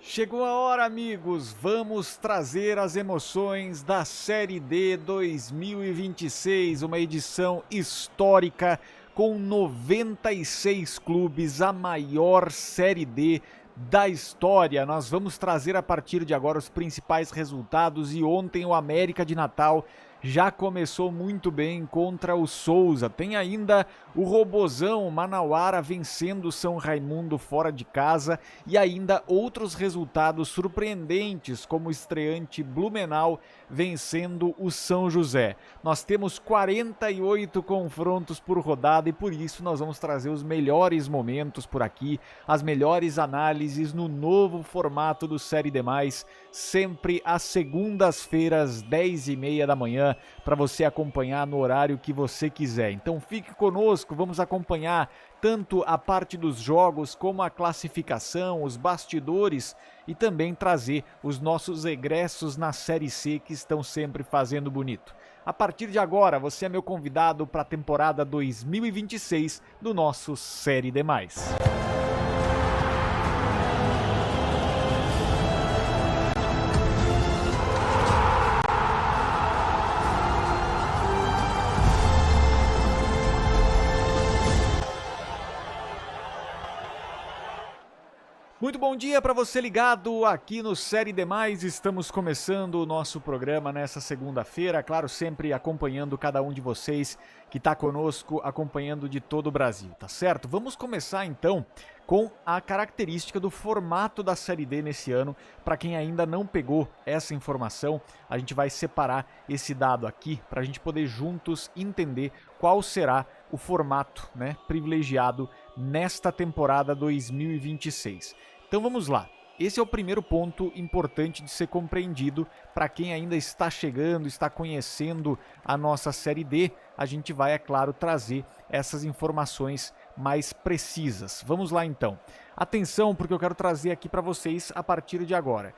Chegou a hora, amigos. Vamos trazer as emoções da Série D 2026, uma edição histórica com 96 clubes, a maior Série D da história. Nós vamos trazer a partir de agora os principais resultados e ontem o América de Natal já começou muito bem contra o Souza. Tem ainda o Robozão, Manauara vencendo o São Raimundo fora de casa e ainda outros resultados surpreendentes, como o estreante Blumenau vencendo o São José. Nós temos 48 confrontos por rodada e por isso nós vamos trazer os melhores momentos por aqui, as melhores análises no novo formato do Série D+, sempre às segundas-feiras, 10h30 da manhã, para você acompanhar no horário que você quiser. Então fique conosco, vamos acompanhar tanto a parte dos jogos como a classificação, os bastidores e também trazer os nossos egressos na Série C que estão sempre fazendo bonito. A partir de agora, você é meu convidado para a temporada 2026 do nosso Série D+. Muito bom dia para você ligado aqui no Série D+, estamos começando o nosso programa nessa segunda-feira, claro, sempre acompanhando cada um de vocês que está conosco, acompanhando de todo o Brasil, tá certo? Vamos começar então com a característica do formato da Série D nesse ano. Para quem ainda não pegou essa informação, a gente vai separar esse dado aqui para a gente poder juntos entender qual será o formato, privilegiado nesta temporada 2026. Então vamos lá. Esse é o primeiro ponto importante de ser compreendido para quem ainda está chegando, está conhecendo a nossa Série D. A gente vai, é claro, trazer essas informações mais precisas. Vamos lá então. Atenção, porque eu quero trazer aqui para vocês a partir de agora.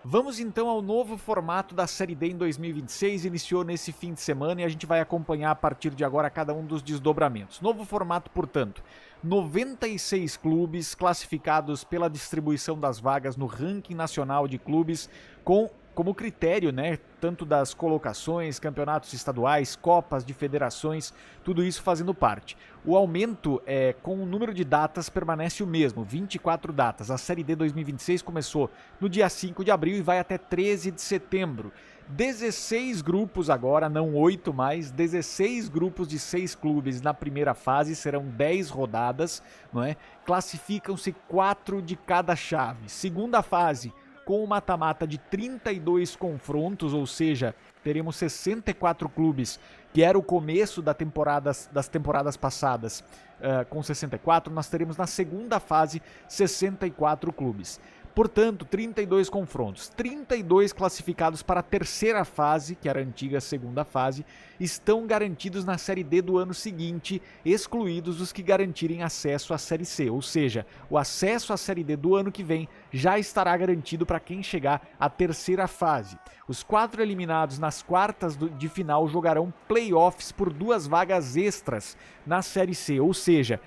Vamos então ao novo formato da Série D em 2026, iniciou nesse fim de semana e a gente vai acompanhar a partir de agora cada um dos desdobramentos. Novo formato, portanto, 96 clubes classificados pela distribuição das vagas no ranking nacional de clubes como critério, tanto das colocações, campeonatos estaduais, copas de federações, tudo isso fazendo parte. O aumento com o número de datas permanece o mesmo, 24 datas. A Série D 2026 começou no dia 5 de abril e vai até 13 de setembro. 16 grupos agora, não 8 mais, 16 grupos de 6 clubes na primeira fase, serão 10 rodadas, Classificam-se 4 de cada chave. Segunda fase, com o mata-mata de 32 confrontos, ou seja, teremos 64 clubes, que era o começo das temporadas passadas, com 64, nós teremos na segunda fase 64 clubes. Portanto, 32 confrontos, 32 classificados para a terceira fase, que era a antiga segunda fase, estão garantidos na Série D do ano seguinte, excluídos os que garantirem acesso à Série C, ou seja, o acesso à Série D do ano que vem já estará garantido para quem chegar à terceira fase. Os 4 eliminados nas quartas de final jogarão playoffs por 2 vagas extras na Série C, ou seja,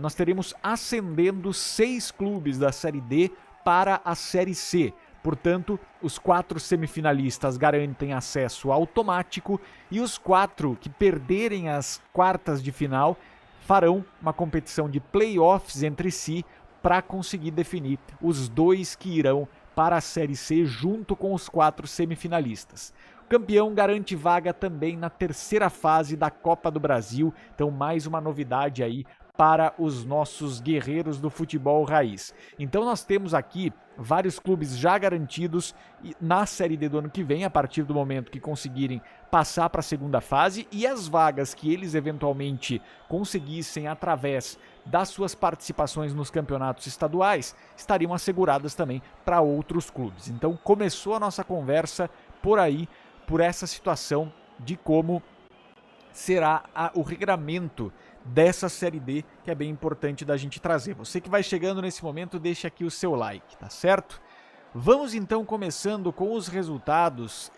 nós teremos ascendendo 6 clubes da Série D para a Série C. Portanto, os 4 semifinalistas garantem acesso automático e os 4 que perderem as quartas de final farão uma competição de playoffs entre si para conseguir definir os 2 que irão para a Série C junto com os 4 semifinalistas. O campeão garante vaga também na terceira fase da Copa do Brasil, então mais uma novidade aí para os nossos guerreiros do futebol raiz. Então nós temos aqui vários clubes já garantidos na Série D do ano que vem, a partir do momento que conseguirem passar para a segunda fase, e as vagas que eles eventualmente conseguissem através das suas participações nos campeonatos estaduais estariam asseguradas também para outros clubes. Então começou a nossa conversa por aí, por essa situação de como será o regramento dessa Série D, que é bem importante da gente trazer. Você que vai chegando nesse momento, deixa aqui o seu like, tá certo? Vamos então começando com os resultados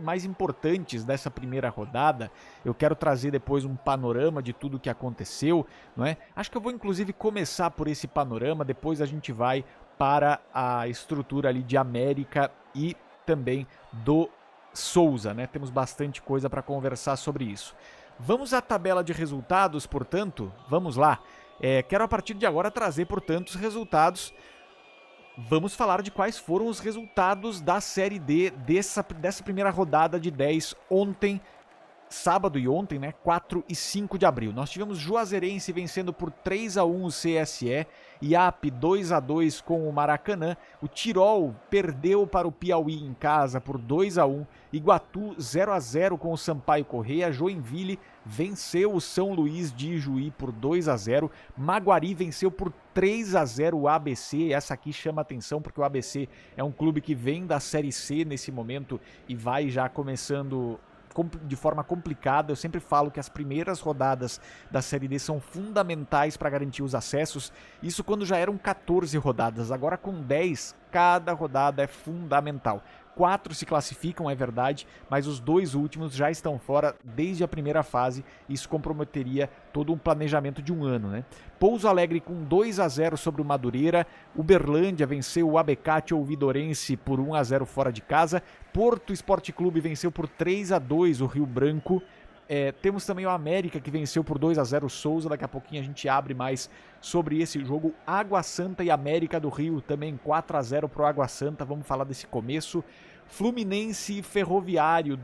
mais importantes dessa primeira rodada. Eu quero trazer depois um panorama de tudo que aconteceu, não é? Acho que eu vou inclusive começar por esse panorama, depois a gente vai para a estrutura ali de América e também do Souza, né? Temos bastante coisa para conversar sobre isso. Vamos à tabela de resultados, portanto, vamos lá. Quero a partir de agora trazer, portanto, os resultados. Vamos falar de quais foram os resultados da Série D dessa primeira rodada de 10 ontem, sábado e ontem, né, 4 e 5 de abril. Nós tivemos Juazeirense vencendo por 3-1 o CSE, IAP 2-2 com o Maracanã, o Tirol perdeu para o Piauí em casa por 2-1, Iguatu 0-0 com o Sampaio Corrêa, Joinville venceu o São Luís de Ijuí por 2-0, Maguari venceu por 3-0 o ABC, essa aqui chama atenção porque o ABC é um clube que vem da Série C nesse momento e vai já começando de forma complicada. Eu sempre falo que as primeiras rodadas da Série D são fundamentais para garantir os acessos, isso quando já eram 14 rodadas, agora com 10, cada rodada é fundamental. 4 se classificam, é verdade, mas os 2 últimos já estão fora desde a primeira fase, isso comprometeria todo um planejamento de um ano, né? Pouso Alegre com 2-0 sobre o Madureira, Uberlândia venceu o Abecate Ouvidorense por 1-0 fora de casa, Porto Esporte Clube venceu por 3-2 o Rio Branco, temos também o América que venceu por 2-0 o Souza, daqui a pouquinho a gente abre mais sobre esse jogo. Água Santa e América do Rio também 4-0 pro Água Santa, vamos falar desse começo. Fluminense e Ferroviário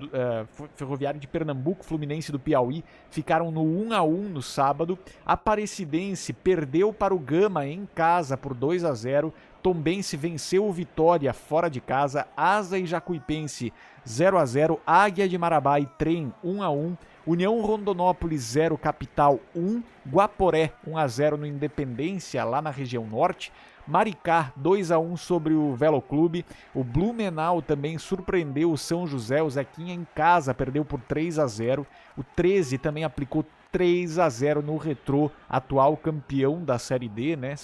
de Pernambuco, Fluminense do Piauí, ficaram no 1-1 no sábado. Aparecidense perdeu para o Gama em casa por 2-0. Tombense venceu o Vitória fora de casa. Asa e Jacuipense 0-0. Águia de Marabá e Trem 1-1. União Rondonópolis 0, Capital 1. Guaporé 1-0 no Independência, lá na região norte. Maricá 2-1 sobre o Velo Clube. O Blumenau também surpreendeu o São José. O Zequinha em casa perdeu por 3-0. O 13 também aplicou 3-0 no Retrô, atual campeão da Série D, né?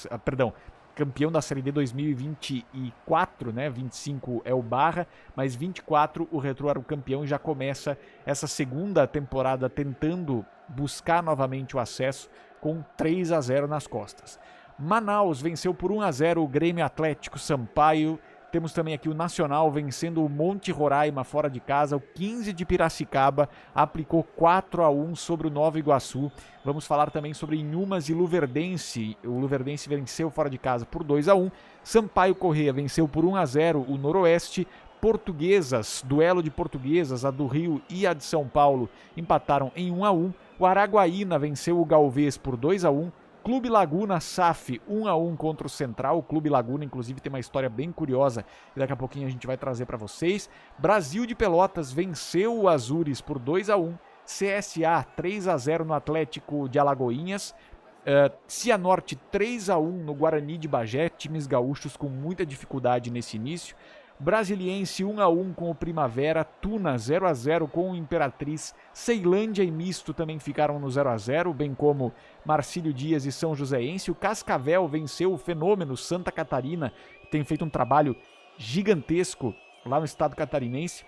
Campeão da Série D 2024, né? 25 é o Barra, mas 24 o Retrô era o campeão e já começa essa segunda temporada tentando buscar novamente o acesso com 3-0 nas costas. Manaus venceu por 1-0 o Grêmio Atlético Sampaio. Temos também aqui o Nacional vencendo o Monte Roraima fora de casa. O 15 de Piracicaba aplicou 4-1 sobre o Nova Iguaçu. Vamos falar também sobre Inhumas e Luverdense. O Luverdense venceu fora de casa por 2-1. Sampaio Corrêa venceu por 1-0 o Noroeste. Portuguesas, duelo de portuguesas, a do Rio e a de São Paulo, empataram em 1-1. O Araguaína venceu o Galvez por 2-1. Clube Laguna SAF 1-1 contra o Central. O Clube Laguna, inclusive, tem uma história bem curiosa e daqui a pouquinho a gente vai trazer para vocês. Brasil de Pelotas venceu o Azures por 2-1. CSA 3-0 no Atlético de Alagoinhas. Cianorte 3-1 no Guarani de Bagé. Times gaúchos com muita dificuldade nesse início. Brasiliense 1-1 com o Primavera, Tuna 0-0 com o Imperatriz, Ceilândia e Misto também ficaram no 0-0, bem como Marcílio Dias e São Joséense. O Cascavel venceu o Fenômeno Santa Catarina, que tem feito um trabalho gigantesco lá no estado catarinense.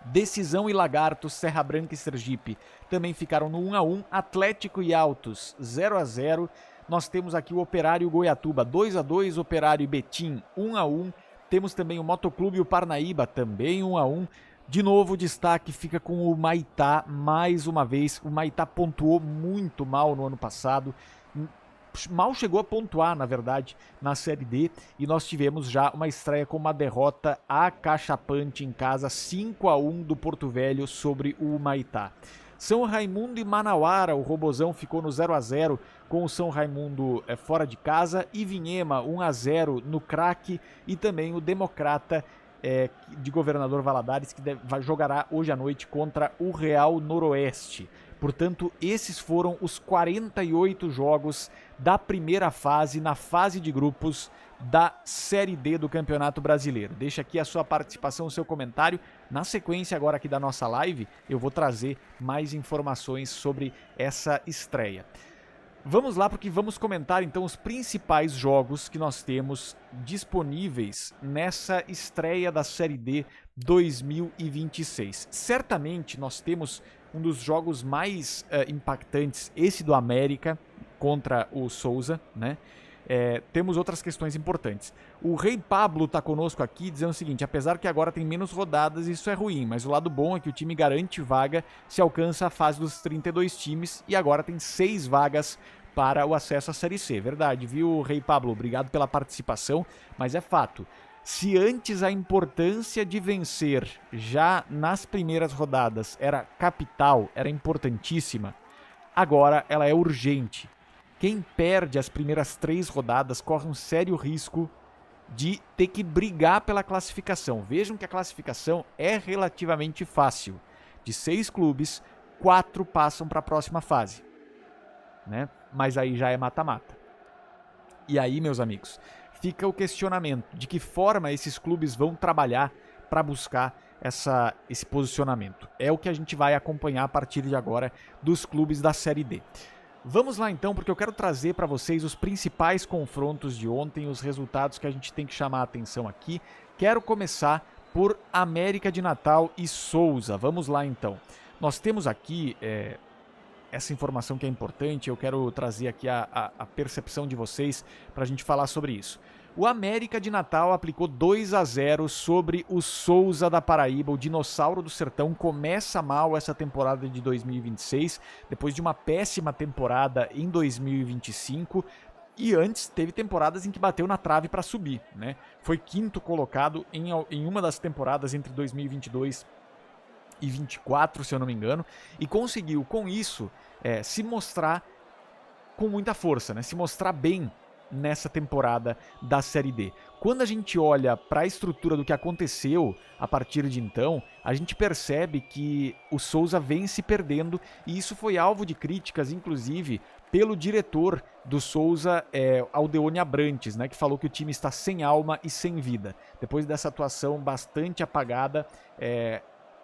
Decisão e Lagartos, Serra Branca e Sergipe também ficaram no 1-1, Atlético e Altos 0-0. Nós temos aqui o Operário Goiatuba 2-2, Operário e Betim 1-1. Temos também o Motoclube e o Parnaíba, também 1-1. De novo, o destaque fica com o Maitá, mais uma vez. O Maitá pontuou muito mal no ano passado. Mal chegou a pontuar, na verdade, na Série D. E nós tivemos já uma estreia com uma derrota acachapante em casa, 5-1 do Porto Velho sobre o Maitá. São Raimundo e Manauara, o Robozão ficou no 0-0 com o São Raimundo fora de casa. E Vinhema 1-0 no Craque. E também o Democrata de Governador Valadares, que jogará hoje à noite contra o Real Noroeste. Portanto, esses foram os 48 jogos da primeira fase, na fase de grupos da Série D do Campeonato Brasileiro. Deixa aqui a sua participação, o seu comentário. Na sequência agora aqui da nossa live, eu vou trazer mais informações sobre essa estreia. Vamos lá, porque vamos comentar então os principais jogos que nós temos disponíveis nessa estreia da Série D 2026. Certamente nós temos um dos jogos mais impactantes, esse do América contra o Souza, né? temos outras questões importantes. O Rei Pablo está conosco aqui dizendo o seguinte: apesar que agora tem menos rodadas, isso é ruim, mas o lado bom é que o time garante vaga se alcança a fase dos 32 times e agora tem 6 vagas para o acesso à Série C. Verdade, viu, Rei Pablo? Obrigado pela participação, mas é fato. Se antes a importância de vencer já nas primeiras rodadas era capital, era importantíssima, agora ela é urgente. Quem perde as primeiras 3 rodadas corre um sério risco de ter que brigar pela classificação. Vejam que a classificação é relativamente fácil. De 6 clubes, 4 passam para a próxima fase, né? Mas aí já é mata-mata. E aí, meus amigos, fica o questionamento de que forma esses clubes vão trabalhar para buscar esse posicionamento. É o que a gente vai acompanhar a partir de agora dos clubes da Série D. Vamos lá então, porque eu quero trazer para vocês os principais confrontos de ontem, os resultados que a gente tem que chamar a atenção aqui. Quero começar por América de Natal e Souza. Vamos lá então. Nós temos aqui essa informação que é importante, eu quero trazer aqui a percepção de vocês para a gente falar sobre isso. O América de Natal aplicou 2-0 sobre o Souza da Paraíba. O Dinossauro do Sertão começa mal essa temporada de 2026, depois de uma péssima temporada em 2025. E antes teve temporadas em que bateu na trave para subir, né? Foi 5º colocado em uma das temporadas entre 2022 e 24, se eu não me engano, e conseguiu com isso se mostrar com muita força, né? Se mostrar bem nessa temporada da Série D. Quando a gente olha para a estrutura do que aconteceu a partir de então, a gente percebe que o Souza vem se perdendo, e isso foi alvo de críticas, inclusive, pelo diretor do Souza, Aldeone Abrantes, né, que falou que o time está sem alma e sem vida. Depois dessa atuação bastante apagada,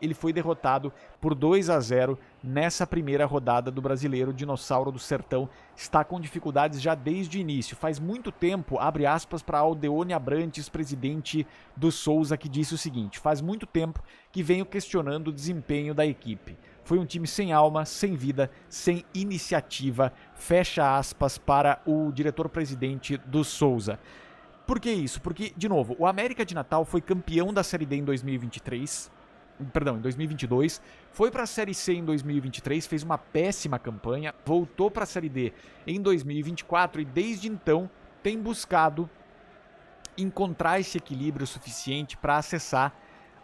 ele foi derrotado por 2-0 nessa primeira rodada do Brasileiro. O Dinossauro do Sertão está com dificuldades já desde o início. Faz muito tempo, abre aspas para Aldeone Abrantes, presidente do Souza, que disse o seguinte: faz muito tempo que venho questionando o desempenho da equipe. Foi um time sem alma, sem vida, sem iniciativa. Fecha aspas para o diretor-presidente do Souza. Por que isso? Porque, de novo, o América de Natal foi campeão da Série D em 2022, foi para a Série C em 2023, fez uma péssima campanha, voltou para a Série D em 2024 e desde então tem buscado encontrar esse equilíbrio suficiente para acessar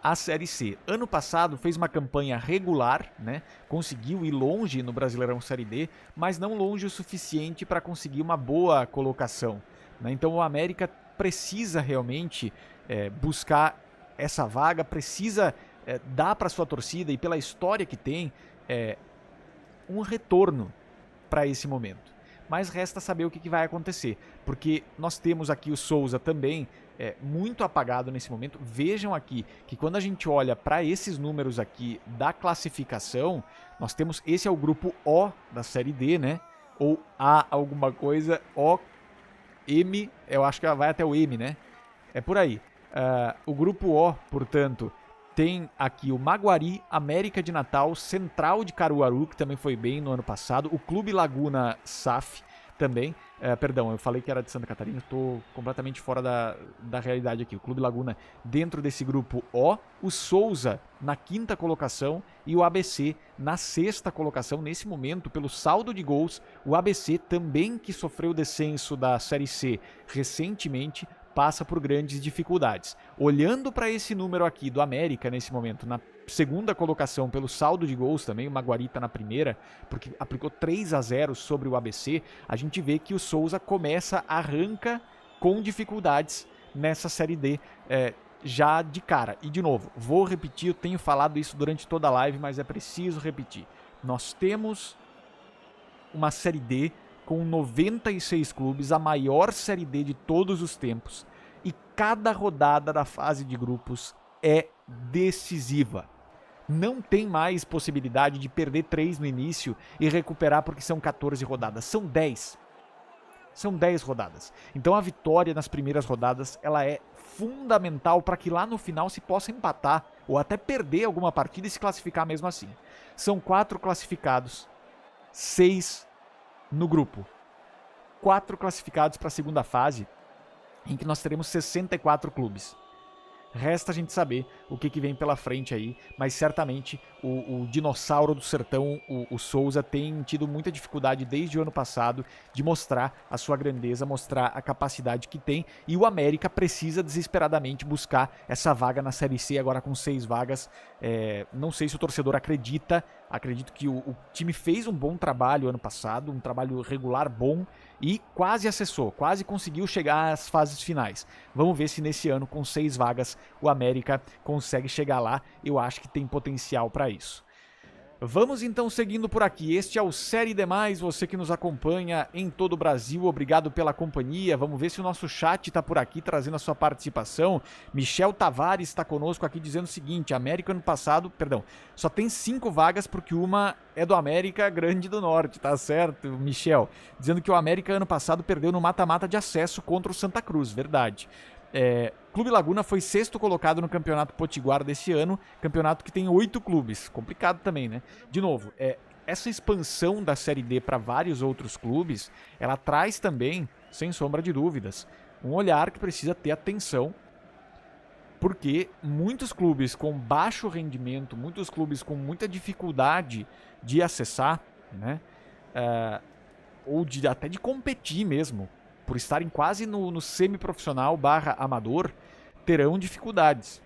a Série C. Ano passado fez uma campanha regular, né? Conseguiu ir longe no Brasileirão Série D, mas não longe o suficiente para conseguir uma boa colocação, né? Então o América precisa realmente buscar essa vaga, precisa dar para sua torcida, e pela história que tem, um retorno para esse momento. Mas resta saber o que vai acontecer, porque nós temos aqui o Souza também muito apagado nesse momento. Vejam aqui que quando a gente olha para esses números aqui da classificação, nós temos, esse é o grupo O da Série D, né? Ou A alguma coisa, O, M, eu acho que vai até o M, né? É por aí. O grupo O, portanto, tem aqui o Maguari, América de Natal, Central de Caruaru, que também foi bem no ano passado, o Clube Laguna SAF também, perdão, eu falei que era de Santa Catarina, estou completamente fora da realidade aqui. O Clube Laguna dentro desse grupo O, o Souza na 5ª colocação e o ABC na 6ª colocação. Nesse momento, pelo saldo de gols, o ABC também, que sofreu descenso da Série C recentemente, passa por grandes dificuldades. Olhando para esse número aqui do América nesse momento, na 2ª colocação pelo saldo de gols também, o Maguari está na primeira, porque aplicou 3-0 sobre o ABC, a gente vê que o Souza arranca com dificuldades nessa Série D já de cara. E de novo, vou repetir, eu tenho falado isso durante toda a live, mas é preciso repetir. Nós temos uma Série D com 96 clubes, a maior Série D de todos os tempos, e cada rodada da fase de grupos é decisiva. Não tem mais possibilidade de perder 3 no início e recuperar porque são 14 rodadas, são 10. São 10 rodadas. Então a vitória nas primeiras rodadas, ela é fundamental para que lá no final se possa empatar ou até perder alguma partida e se classificar mesmo assim. São 4 classificados, 6 no grupo. 4 classificados para a segunda fase, em que nós teremos 64 clubes. Resta a gente saber o que vem pela frente aí, mas certamente o dinossauro do sertão, o Souza, tem tido muita dificuldade desde o ano passado de mostrar a sua grandeza, mostrar a capacidade que tem, e o América precisa desesperadamente buscar essa vaga na Série C, agora com 6 vagas. Não sei se o torcedor acredito que o time fez um bom trabalho ano passado, um trabalho regular bom, e quase acessou, quase conseguiu chegar às fases finais. Vamos ver se nesse ano, com 6 vagas, o América consegue chegar lá. Eu acho que tem potencial para isso. Vamos então seguindo por aqui. Este é o Série Demais, você que nos acompanha em todo o Brasil, obrigado pela companhia. Vamos ver se o nosso chat está por aqui trazendo a sua participação. Michel Tavares está conosco aqui dizendo o seguinte: América ano passado, só tem 5 vagas porque uma é do América Grande do Norte, tá certo, Michel? Dizendo que o América ano passado perdeu no mata-mata de acesso contra o Santa Cruz, verdade. Clube Laguna foi 6º colocado no Campeonato Potiguar desse ano, campeonato que tem 8 clubes, complicado também, né? De novo, essa expansão da Série D para vários outros clubes, ela traz também, sem sombra de dúvidas, um olhar que precisa ter atenção, porque muitos clubes com baixo rendimento, muitos clubes com muita dificuldade de acessar, né? Ou até de competir mesmo, por estarem quase no semiprofissional / amador, terão dificuldades,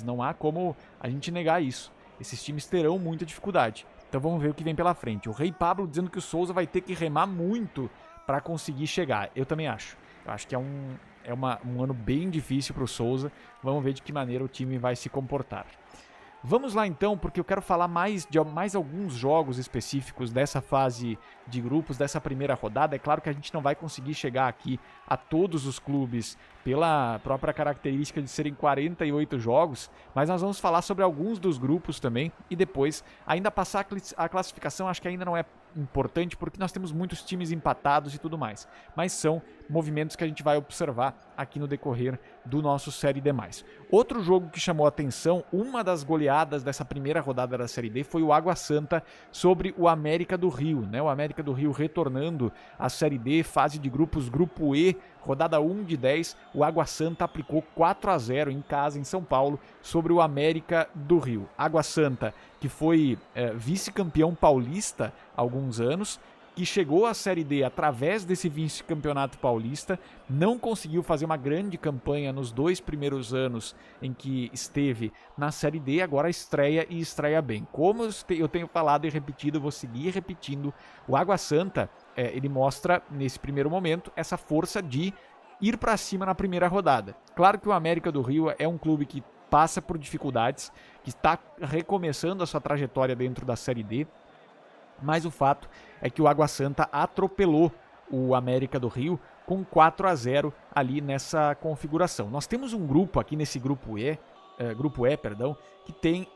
não há como a gente negar isso. Esses times terão muita dificuldade. Então vamos ver o que vem pela frente. O Rei Pablo dizendo que o Souza vai ter que remar muito para conseguir chegar. Eu também acho. Eu acho que é um ano bem difícil para o Souza. Vamos ver de que maneira o time vai se comportar. Vamos lá então, porque eu quero falar de mais alguns jogos específicos dessa fase de grupos, dessa primeira rodada. É claro que a gente não vai conseguir chegar aqui a todos os clubes pela própria característica de serem 48 jogos, mas nós vamos falar sobre alguns dos grupos também e depois ainda passar a classificação. Acho que ainda não é importante porque nós temos muitos times empatados e tudo mais, mas são movimentos que a gente vai observar aqui no decorrer do nosso Série D+. Outro jogo que chamou a atenção, uma das goleadas dessa primeira rodada da Série D, foi o Água Santa sobre o América do Rio, né? O América do Rio retornando à Série D, fase de grupos, Grupo E, rodada 1 de 10, o Água Santa aplicou 4-0 em casa, em São Paulo, sobre o América do Rio. Água Santa, que foi vice-campeão paulista há alguns anos, que chegou à Série D através desse vice-campeonato paulista, não conseguiu fazer uma grande campanha nos 2 primeiros anos em que esteve na Série D, agora estreia e estreia bem. Como eu tenho falado e repetido, vou seguir repetindo, o Água Santa, ele mostra nesse primeiro momento essa força de ir para cima na primeira rodada. Claro que o América do Rio é um clube que passa por dificuldades, que está recomeçando a sua trajetória dentro da Série D, mas o fato é que o Água Santa atropelou o América do Rio com 4-0 ali nessa configuração. Nós temos um grupo aqui nesse grupo E, que tem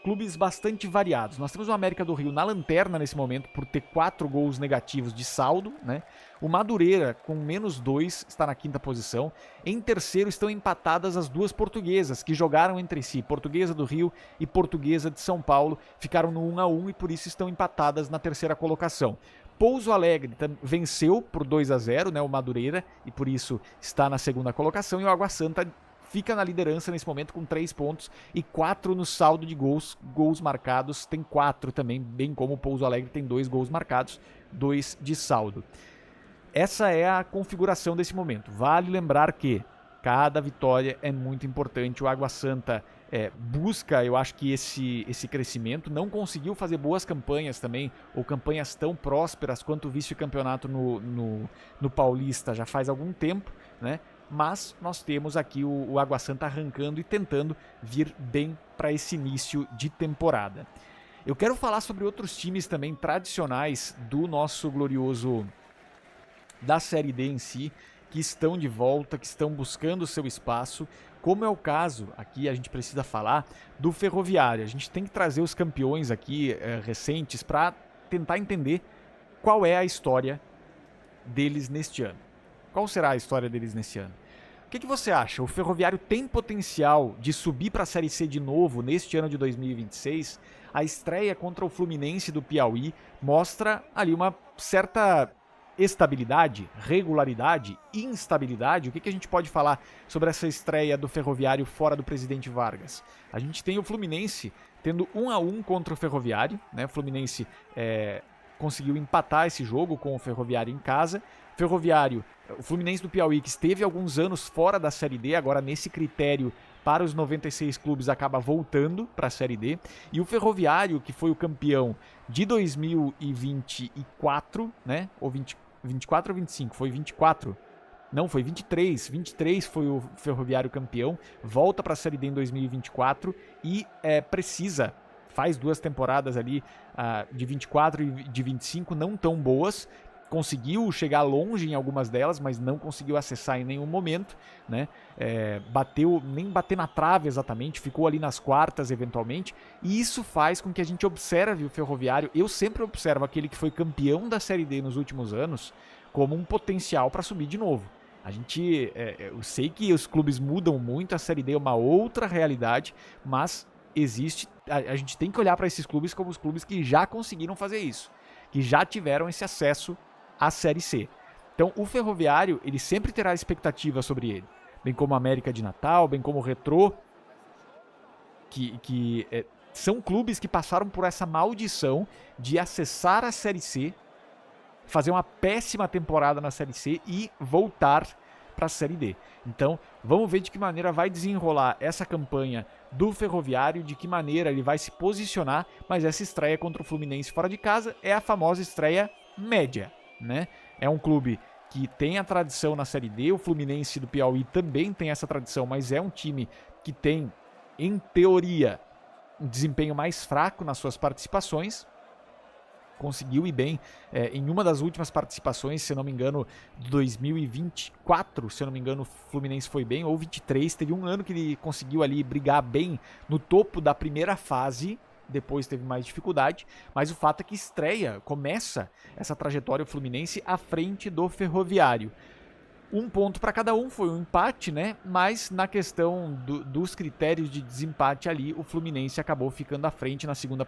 clubes bastante variados. Nós temos o América do Rio na lanterna nesse momento por ter 4 gols negativos de saldo, né? O Madureira com -2 está na 5ª posição. Em terceiro estão empatadas as 2 portuguesas que jogaram entre si, Portuguesa do Rio e Portuguesa de São Paulo, ficaram no 1-1 e por isso estão empatadas na 3ª colocação. Pouso Alegre venceu por 2-0, né, o Madureira, e por isso está na 2ª colocação, e o Água Santa fica na liderança nesse momento com 3 pontos e 4 no saldo de gols marcados, tem 4 também, bem como o Pouso Alegre tem 2 gols marcados, 2 de saldo. Essa é a configuração desse momento. Vale lembrar que cada vitória é muito importante. O Água Santa busca, eu acho que esse crescimento, não conseguiu fazer boas campanhas também, ou campanhas tão prósperas quanto o vice-campeonato no Paulista já faz algum tempo, né? Mas nós temos aqui o Água Santa arrancando e tentando vir bem para esse início de temporada. Eu quero falar sobre outros times também tradicionais do nosso glorioso da Série D em si, que estão de volta, que estão buscando o seu espaço, como é o caso, aqui a gente precisa falar, do Ferroviário. A gente tem que trazer os campeões aqui recentes para tentar entender qual é a história deles neste ano. Qual será a história deles nesse ano? O que você acha? O Ferroviário tem potencial de subir para a Série C de novo neste ano de 2026? A estreia contra o Fluminense do Piauí mostra ali uma certa estabilidade, regularidade, instabilidade, o que a gente pode falar sobre essa estreia do Ferroviário fora do Presidente Vargas? A gente tem o Fluminense tendo 1-1 contra o Ferroviário, né? O Fluminense conseguiu empatar esse jogo com o Ferroviário em casa. O Fluminense do Piauí, que esteve alguns anos fora da Série D, agora nesse critério para os 96 clubes acaba voltando para a Série D. E o Ferroviário, que foi o campeão de 2024, né? Ou 24 ou 25? Foi 24? Não, foi 23. 23 foi o Ferroviário campeão, volta para a Série D em 2024 e faz 2 temporadas ali de 24 e de 25 não tão boas. Conseguiu chegar longe em algumas delas, mas não conseguiu acessar em nenhum momento, né? Nem bater na trave exatamente, ficou ali nas quartas eventualmente, e isso faz com que a gente observe o Ferroviário. Eu sempre observo aquele que foi campeão da Série D nos últimos anos como um potencial para subir de novo. Eu sei que os clubes mudam muito, a Série D é uma outra realidade, mas a gente tem que olhar para esses clubes como os clubes que já conseguiram fazer isso, que já tiveram esse acesso à Série C. Então o Ferroviário, ele sempre terá expectativa sobre ele, bem como a América de Natal, bem como o Retrô, que são clubes que passaram por essa maldição de acessar a Série C, fazer uma péssima temporada na Série C e voltar para a Série D. Então, vamos ver de que maneira vai desenrolar essa campanha do Ferroviário, de que maneira ele vai se posicionar, mas essa estreia contra o Fluminense fora de casa é a famosa estreia média, né? É um clube que tem a tradição na Série D, o Fluminense do Piauí também tem essa tradição, mas é um time que tem, em teoria, um desempenho mais fraco nas suas participações. Conseguiu ir bem em uma das últimas participações, se não me engano, 2024, se não me engano, o Fluminense foi bem, ou 23, teve um ano que ele conseguiu ali brigar bem no topo da primeira fase, depois teve mais dificuldade, mas o fato é que começa essa trajetória o Fluminense à frente do Ferroviário. 1 ponto para cada um, foi um empate, né? Mas na questão dos critérios de desempate ali, o Fluminense acabou ficando à frente na segunda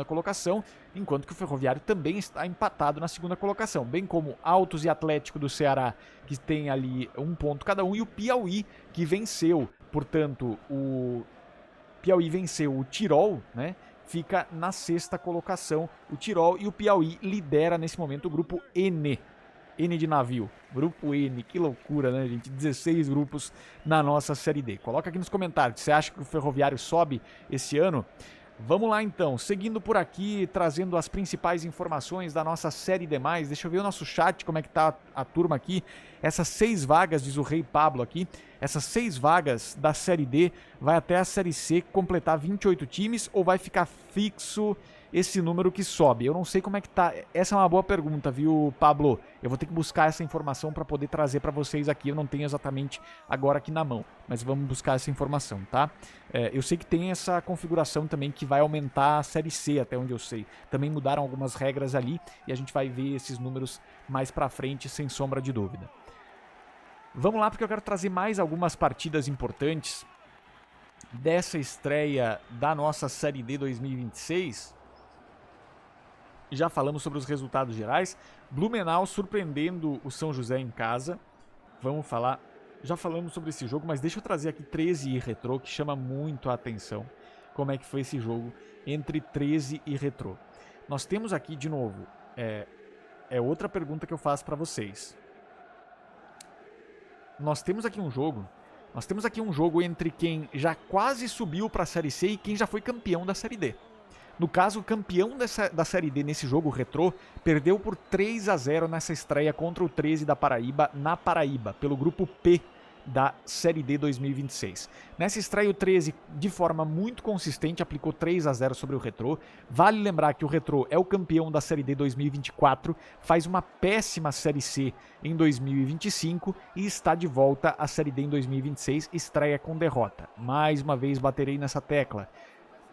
colocação, enquanto que o Ferroviário também está empatado na segunda colocação, bem como Altos e Atlético do Ceará, que tem ali 1 ponto cada um, e o Piauí, que venceu, portanto, o Piauí venceu o Tirol, né? Fica na 6ª colocação, o Tirol, e o Piauí lidera nesse momento o grupo N de navio, grupo N, que loucura, né, gente? 16 grupos na nossa Série D. Coloca aqui nos comentários, você acha que o Ferroviário sobe esse ano? Vamos lá então, seguindo por aqui, trazendo as principais informações da nossa Série D+, deixa eu ver o nosso chat, como é que tá a turma aqui. Essas 6 vagas, diz o Rei Pablo aqui, essas 6 vagas da Série D vai até a Série C completar 28 times ou vai ficar fixo esse número que sobe? Eu não sei como é que tá, essa é uma boa pergunta, viu, Pablo? Eu vou ter que buscar essa informação para poder trazer para vocês aqui, eu não tenho exatamente agora aqui na mão, mas vamos buscar essa informação, tá? Eu sei que tem essa configuração também que vai aumentar a Série C, até onde eu sei. Também mudaram algumas regras ali e a gente vai ver esses números mais para frente, sem sombra de dúvida. Vamos lá, porque eu quero trazer mais algumas partidas importantes dessa estreia da nossa Série D 2026. Já falamos sobre os resultados gerais. Blumenau surpreendendo o São José em casa. Vamos falar. Já falamos sobre esse jogo, mas deixa eu trazer aqui 13 e Retrô, que chama muito a atenção. Como é que foi esse jogo entre 13 e Retrô? Nós temos aqui, de novo, outra pergunta que eu faço para vocês. Nós temos aqui um jogo entre quem já quase subiu para a Série C e quem já foi campeão da Série D. No caso, o campeão da Série D nesse jogo, o Retrô, perdeu por 3-0 nessa estreia contra o 13 da Paraíba, na Paraíba, pelo grupo P da Série D 2026. Nessa estreia, o 13, de forma muito consistente, aplicou 3-0 sobre o Retrô. Vale lembrar que o Retrô é o campeão da Série D 2024, faz uma péssima Série C em 2025 e está de volta à Série D em 2026, estreia com derrota. Mais uma vez baterei nessa tecla.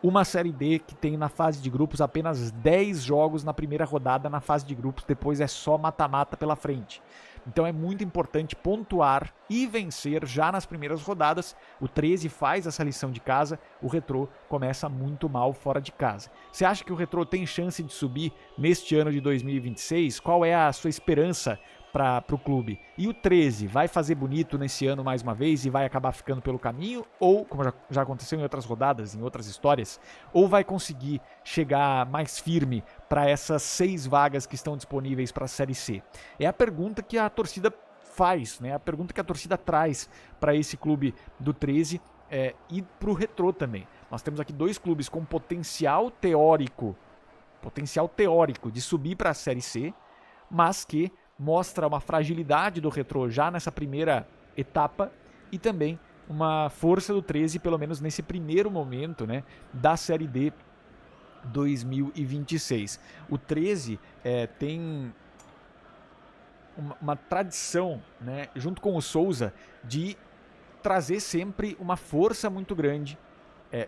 Uma Série D que tem na fase de grupos apenas 10 jogos na primeira rodada na fase de grupos, depois é só mata-mata pela frente. Então é muito importante pontuar e vencer já nas primeiras rodadas. O 13 faz essa lição de casa, o Retrô começa muito mal fora de casa. Você acha que o Retrô tem chance de subir neste ano de 2026? Qual é a sua esperança para o clube? E o 13 vai fazer bonito nesse ano mais uma vez e vai acabar ficando pelo caminho? Ou, como já aconteceu em outras rodadas, em outras histórias, ou vai conseguir chegar mais firme para essas 6 vagas que estão disponíveis para a Série C? É a pergunta que a torcida faz, né? A pergunta que a torcida traz para esse clube do 13 e para o Retrô também. Nós temos aqui 2 clubes com potencial teórico de subir para a Série C, mas que mostra uma fragilidade do Retrô já nessa primeira etapa e também uma força do 13, pelo menos nesse primeiro momento, né, da Série D 2026. O 13 tem uma tradição, né, junto com o Souza, de trazer sempre uma força muito grande,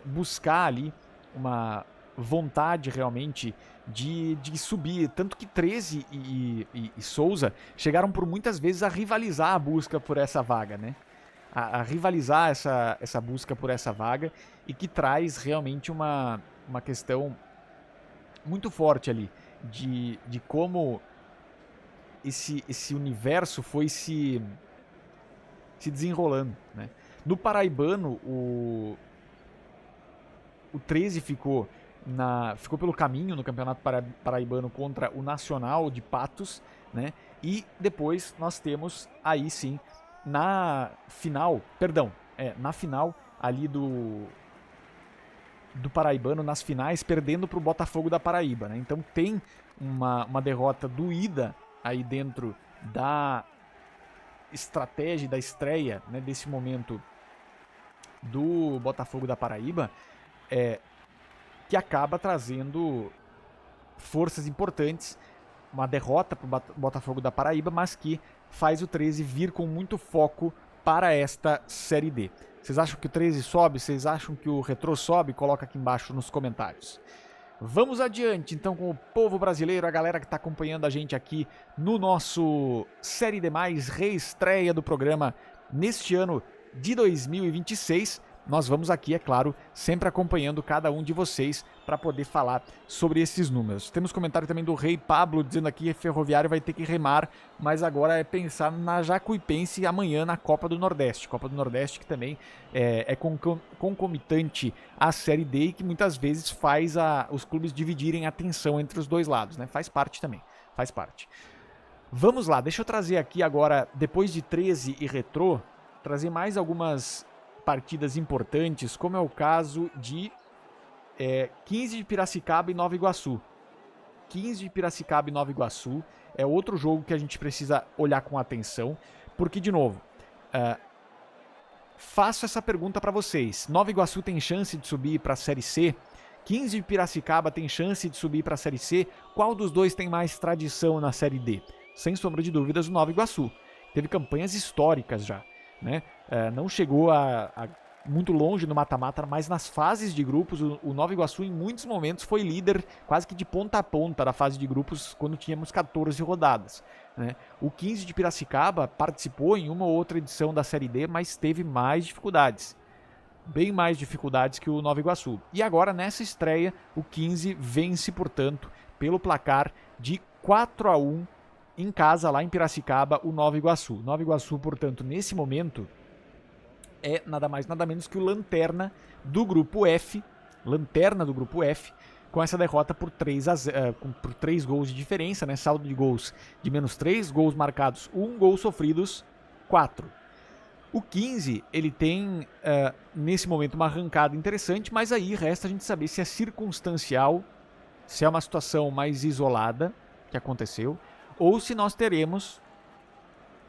buscar ali uma vontade realmente de subir, tanto que 13 e Souza chegaram por muitas vezes a rivalizar a busca por essa vaga, né? A rivalizar essa busca por essa vaga, e que traz realmente uma questão muito forte ali de como esse universo foi se desenrolando, né? No Paraibano, o 13 ficou pelo caminho no Campeonato Paraibano contra o Nacional de Patos, né? E depois nós temos aí sim na final ali do Paraibano, nas finais, perdendo para o Botafogo da Paraíba, né? Então tem uma derrota doída aí dentro da estratégia, da estreia, né, desse momento do Botafogo da Paraíba, que acaba trazendo forças importantes, uma derrota para o Botafogo da Paraíba, mas que faz o 13 vir com muito foco para esta Série D. Vocês acham que o 13 sobe? Vocês acham que o Retrô sobe? Coloca aqui embaixo nos comentários. Vamos adiante, então, com o povo brasileiro, a galera que está acompanhando a gente aqui no nosso Série D+, reestreia do programa neste ano de 2026. Nós vamos aqui, é claro, sempre acompanhando cada um de vocês para poder falar sobre esses números. Temos comentário também do Rei Pablo dizendo aqui que Ferroviário vai ter que remar, mas agora é pensar na Jacuipense amanhã na Copa do Nordeste. Copa do Nordeste que também é concomitante à Série D e que muitas vezes faz os clubes dividirem a atenção entre os dois lados, né? Faz parte também, faz parte. Vamos lá, deixa eu trazer aqui agora, depois de 13 e Retrô, trazer mais algumas partidas importantes, como é o caso de 15 de Piracicaba e Nova Iguaçu. 15 de Piracicaba e Nova Iguaçu é outro jogo que a gente precisa olhar com atenção, porque, de novo, faço essa pergunta para vocês. Nova Iguaçu tem chance de subir para a Série C? 15 de Piracicaba tem chance de subir para a Série C? Qual dos dois tem mais tradição na Série D? Sem sombra de dúvidas, o Nova Iguaçu. Teve campanhas históricas já, né? Não chegou a muito longe no mata-mata, mas nas fases de grupos, o Nova Iguaçu em muitos momentos foi líder quase que de ponta a ponta da fase de grupos quando tínhamos 14 rodadas, né? O 15 de Piracicaba participou em uma ou outra edição da Série D, mas teve mais dificuldades, bem mais dificuldades que o Nova Iguaçu. E agora, nessa estreia, o 15 vence, portanto, pelo placar de 4-1 em casa, lá em Piracicaba, o Nova Iguaçu. Nova Iguaçu, portanto, nesse momento, é nada mais, nada menos que o lanterna do grupo F, com essa derrota por 3 gols de diferença, né? Saldo de gols de -3, gols marcados 1, gols sofridos 4. O 15, ele tem, nesse momento, uma arrancada interessante, mas aí resta a gente saber se é circunstancial, se é uma situação mais isolada que aconteceu, ou se nós teremos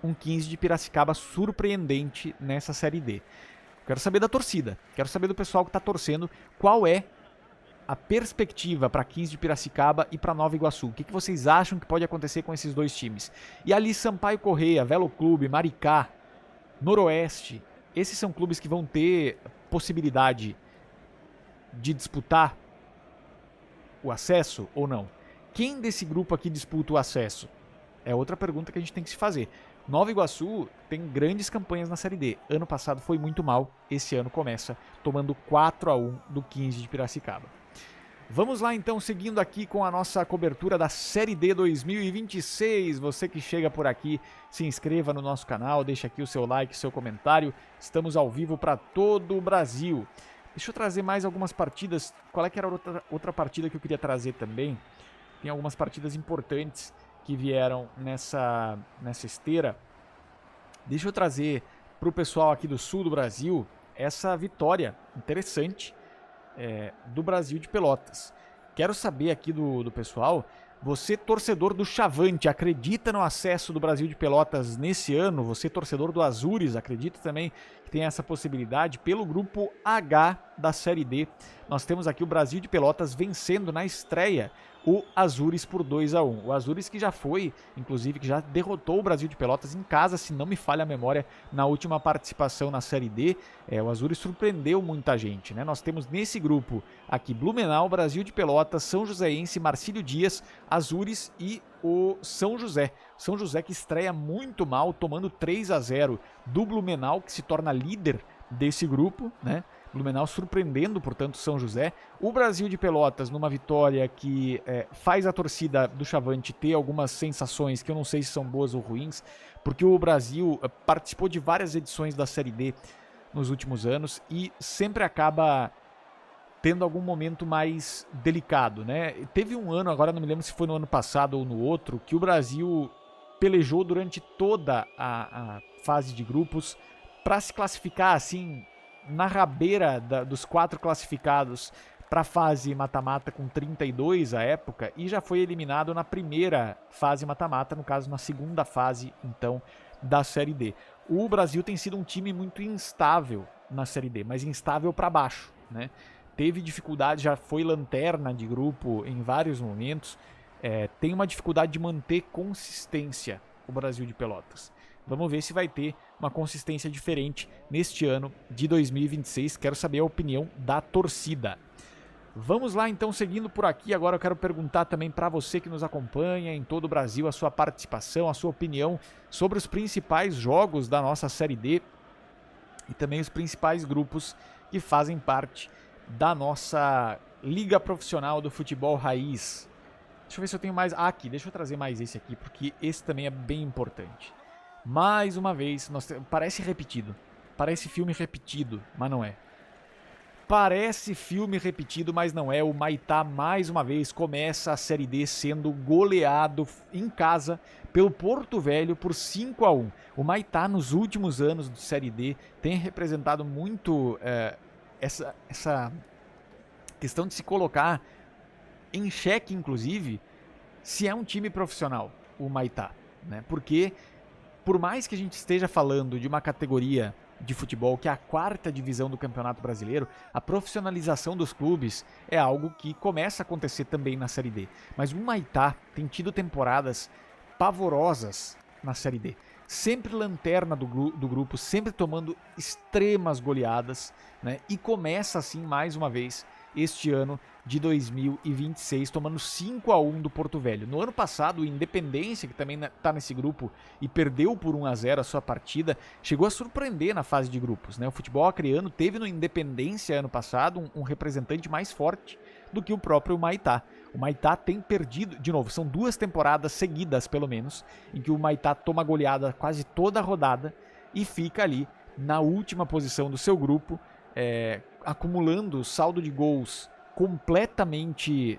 um 15 de Piracicaba surpreendente nessa Série D. Quero saber da torcida, quero saber do pessoal que está torcendo, qual é a perspectiva para 15 de Piracicaba e para Nova Iguaçu. O que vocês acham que pode acontecer com esses dois times? E ali Sampaio Corrêa, Velo Clube, Maricá, Noroeste, esses são clubes que vão ter possibilidade de disputar o acesso ou não? Quem desse grupo aqui disputa o acesso? É outra pergunta que a gente tem que se fazer. Nova Iguaçu tem grandes campanhas na Série D. Ano passado foi muito mal, esse ano começa tomando 4-1 do 15 de Piracicaba. Vamos lá então, seguindo aqui com a nossa cobertura da Série D 2026. Você que chega por aqui, se inscreva no nosso canal, deixa aqui o seu like, seu comentário. Estamos ao vivo para todo o Brasil. Deixa eu trazer mais algumas partidas. Qual é que era a outra partida que eu queria trazer também? Tem algumas partidas importantes que vieram nessa esteira. Deixa eu trazer para o pessoal aqui do sul do Brasil essa vitória interessante do Brasil de Pelotas. Quero saber aqui do pessoal, você torcedor do Chavante, acredita no acesso do Brasil de Pelotas nesse ano? Você torcedor do Azures, acredita também que tem essa possibilidade? Pelo grupo H da Série D, nós temos aqui o Brasil de Pelotas vencendo na estreia o Azures por 2-1. O Azures que já foi, inclusive, que já derrotou o Brasil de Pelotas em casa, se não me falha a memória, na última participação na Série D. O Azures surpreendeu muita gente, né? Nós temos nesse grupo aqui Blumenau, Brasil de Pelotas, São Joséense, Marcílio Dias, Azures e o São José. São José que estreia muito mal, tomando 3-0 do Blumenau, que se torna líder desse grupo, né? Blumenau surpreendendo, portanto, São José. O Brasil de Pelotas numa vitória que faz a torcida do Chavante ter algumas sensações que eu não sei se são boas ou ruins, porque o Brasil participou de várias edições da Série D nos últimos anos e sempre acaba tendo algum momento mais delicado, né? Teve um ano, agora não me lembro se foi no ano passado ou no outro, que o Brasil pelejou durante toda a fase de grupos para se classificar assim na rabeira dos 4 classificados para a fase mata-mata com 32 à época, e já foi eliminado na primeira fase mata-mata, no caso na segunda fase então da Série D. O Brasil tem sido um time muito instável na Série D, mas instável para baixo, né? Teve dificuldade, já foi lanterna de grupo em vários momentos, tem uma dificuldade de manter consistência o Brasil de Pelotas. Vamos ver se vai ter uma consistência diferente neste ano de 2026. Quero saber a opinião da torcida. Vamos lá então, seguindo por aqui. Agora eu quero perguntar também para você que nos acompanha em todo o Brasil a sua participação, a sua opinião sobre os principais jogos da nossa Série D e também os principais grupos que fazem parte da nossa Liga Profissional do Futebol Raiz. Deixa eu ver se eu tenho mais... aqui, deixa eu trazer mais esse aqui, porque esse também é bem importante. Mais uma vez, parece repetido. Parece filme repetido, mas não é. Parece filme repetido, mas não é. O Maitá, mais uma vez, começa a Série D sendo goleado em casa pelo Porto Velho por 5-1. O Maitá, nos últimos anos de Série D, tem representado muito essa questão de se colocar em xeque, inclusive, se é um time profissional, o Maitá, né? Porque por mais que a gente esteja falando de uma categoria de futebol que é a 4ª divisão do Campeonato Brasileiro, a profissionalização dos clubes é algo que começa a acontecer também na Série D. Mas o Maitá tem tido temporadas pavorosas na Série D. Sempre lanterna do grupo, sempre tomando extremas goleadas, né? E começa assim mais uma vez este ano de 2026, tomando 5-1 do Porto Velho. No ano passado, o Independência, que também está nesse grupo e perdeu por 1-0 a sua partida, chegou a surpreender na fase de grupos, né? O futebol acreano teve no Independência ano passado um representante mais forte do que o próprio Maitá. O Maitá tem perdido, de novo, são 2 temporadas seguidas, pelo menos, em que o Maitá toma goleada quase toda a rodada e fica ali na última posição do seu grupo, acumulando saldo de gols completamente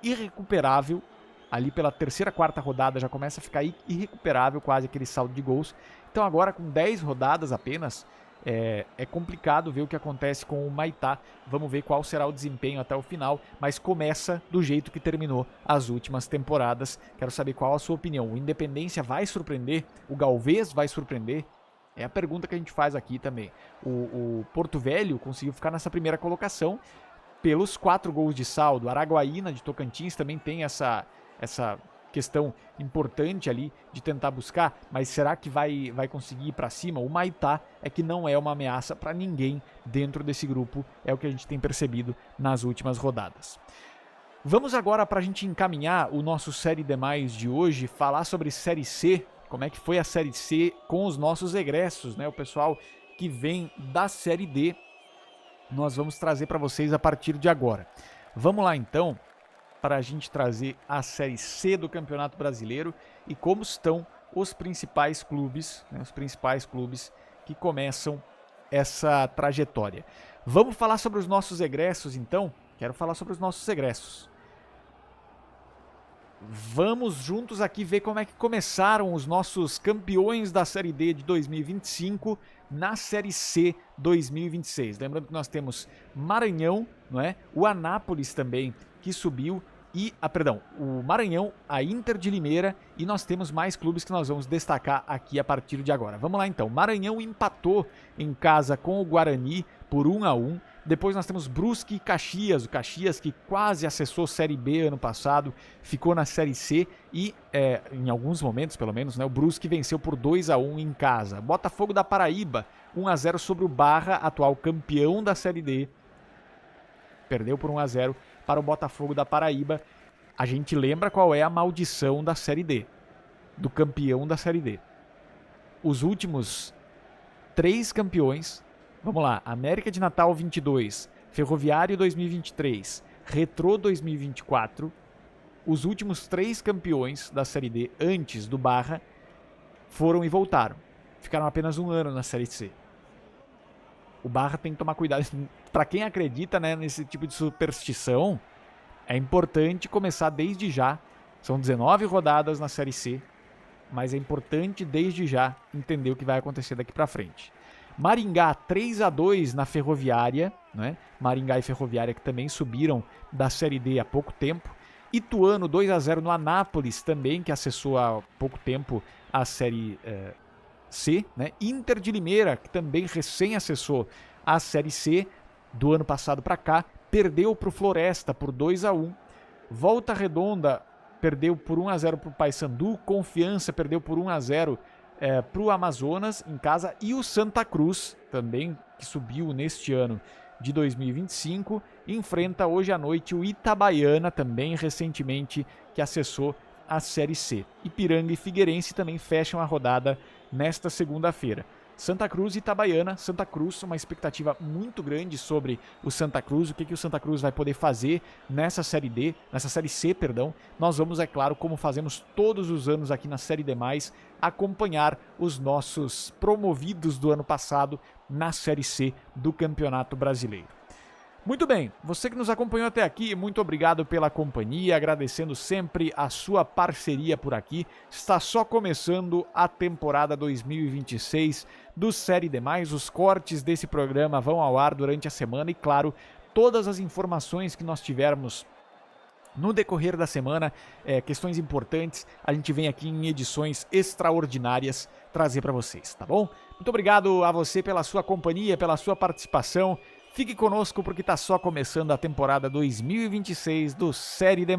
irrecuperável. Ali pela 3ª, 4ª rodada já começa a ficar irrecuperável quase aquele saldo de gols. Então agora com 10 rodadas apenas, é complicado ver o que acontece com o Maitá. Vamos ver qual será o desempenho até o final, mas começa do jeito que terminou as últimas temporadas. Quero saber qual a sua opinião. O Independência vai surpreender? O Galvez vai surpreender? É a pergunta que a gente faz aqui também. O Porto Velho conseguiu ficar nessa primeira colocação pelos 4 gols de saldo. Araguaína de Tocantins também tem essa questão importante ali de tentar buscar, mas será que vai conseguir ir para cima? O Maitá é que não é uma ameaça para ninguém dentro desse grupo, é o que a gente tem percebido nas últimas rodadas. Vamos agora, para a gente encaminhar o nosso Série D+, de hoje, falar sobre Série C, como é que foi a Série C com os nossos egressos, né? O pessoal que vem da Série D, nós vamos trazer para vocês a partir de agora. Vamos lá então, para a gente trazer a Série C do Campeonato Brasileiro e como estão os principais clubes, né? Os principais clubes que começam essa trajetória. Vamos falar sobre os nossos egressos então? Quero falar sobre os nossos egressos. Vamos juntos aqui ver como é que começaram os nossos campeões da Série D de 2025 na Série C 2026. Lembrando que nós temos Maranhão, não é? O Anápolis também, que subiu, e, o Maranhão, a Inter de Limeira, e nós temos mais clubes que nós vamos destacar aqui a partir de agora. Vamos lá então, Maranhão empatou em casa com o Guarani por 1-1. Depois nós temos Brusque e Caxias, o Caxias que quase acessou Série B ano passado, ficou na Série C e, em alguns momentos pelo menos, né, o Brusque venceu por 2-1 em casa. Botafogo da Paraíba, 1-0 sobre o Barra, atual campeão da Série D, perdeu por 1-0 para o Botafogo da Paraíba. A gente lembra qual é a maldição da Série D, do campeão da Série D. Os últimos 3 campeões... Vamos lá, América de Natal 22, Ferroviário 2023, Retrô 2024, os últimos 3 campeões da Série D antes do Barra foram e voltaram. Ficaram apenas 1 ano na Série C. O Barra tem que tomar cuidado. Para quem acredita, né, nesse tipo de superstição, é importante começar desde já. São 19 rodadas na Série C, mas é importante desde já entender o que vai acontecer daqui para frente. Maringá 3-2 na Ferroviária, né? Maringá e Ferroviária que também subiram da Série D há pouco tempo. Ituano 2-0 no Anápolis também, que acessou há pouco tempo a Série C, né? Inter de Limeira, que também recém acessou a Série C do ano passado para cá, perdeu para o Floresta por 2-1. Volta Redonda perdeu por 1-0 para o Paysandu. Confiança perdeu por 1-0 para o Amazonas em casa, e o Santa Cruz, também que subiu neste ano de 2025, enfrenta hoje à noite o Itabaiana, também recentemente que acessou a Série C. Ipiranga e Figueirense também fecham a rodada nesta segunda-feira. Santa Cruz e Itabaiana. Santa Cruz, uma expectativa muito grande sobre o Santa Cruz, o que o Santa Cruz vai poder fazer nessa Série D, nessa Série C, perdão. Nós vamos, é claro, como fazemos todos os anos aqui na Série D+, acompanhar os nossos promovidos do ano passado na Série C do Campeonato Brasileiro. Muito bem, você que nos acompanhou até aqui, muito obrigado pela companhia, agradecendo sempre a sua parceria por aqui. Está só começando a temporada 2026 do Série D+, os cortes desse programa vão ao ar durante a semana e, claro, todas as informações que nós tivermos no decorrer da semana, questões importantes, a gente vem aqui em edições extraordinárias trazer para vocês, tá bom? Muito obrigado a você pela sua companhia, pela sua participação. Fique conosco porque está só começando a temporada 2026 do Série D+.